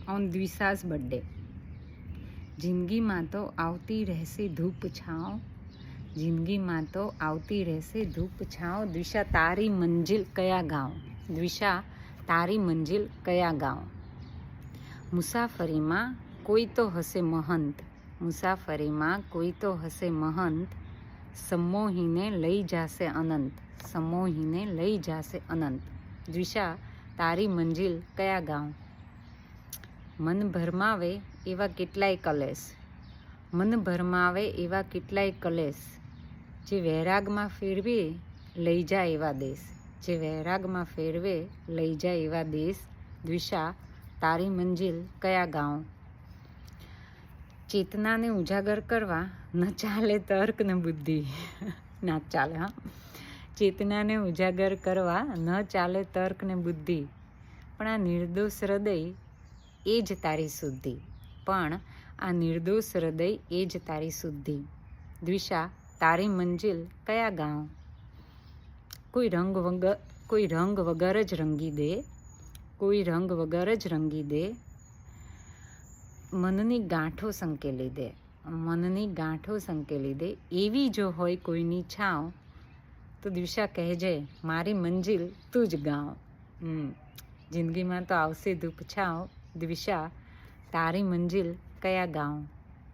On દ્વિશા's birthday. જિંદગીમાં તો આવતી રહેશે ધૂપ છાંવ, જિંદગીમાં તો આવતી રહેશે ધૂપ છાંવ, દ્વિશા તારી મંજિલ કયા ગાંવ, દ્વિશા તારી મંજિલ કયા ગાંવ. મુસાફરીમાં કોઈ તો હશે મહંત, મુસાફરીમાં કોઈ તો હશે મહંત, સમોહીને લઈ જાશે અનંત, સમોહીને લઈ જાશે અનંત, દ્વિશા તારી મંજિલ કયા ગાંવ. મન ભરમાવે એવા કેટલાય કલેશ, મન ભરમાવે એવા કેટલાય કલેશ, જે વૈરાગમાં ફેરવે લઈ જાય એવા દેશ, જે વૈરાગમાં ફેરવે લઈ જાય એવા દેશ, દ્વિશા તારી મંજિલ કયા ગાંવ. ચેતનાને ઉજાગર કરવા ન ચાલે તર્ક ને બુદ્ધિ, ના ચાલે હા. ચેતનાને ઉજાગર કરવા ન ચાલે તર્ક ને બુદ્ધિ, પણ આ નિર્દોષ હૃદય એ જ તારી શુદ્ધિ, પણ આ નિર્દોષ હૃદય એ જ તારી શુદ્ધિ, દ્વિશા તારી મંજિલ કયા ગાંવ. કોઈ રંગ વગર જ રંગી દે, કોઈ રંગ વગર જ રંગી દે, મનની ગાંઠો સંકેલી દે, મનની ગાંઠો સંકેલી દે, એવી જો હોય કોઈની છાંવ, તો દ્વિશા કહેજે મારી મંજિલ તું જ ગાંવ. જિંદગીમાં તો આવશે ધૂપ છાંવ, દ્વિશા તારી મંજિલ કયા ગાંવ.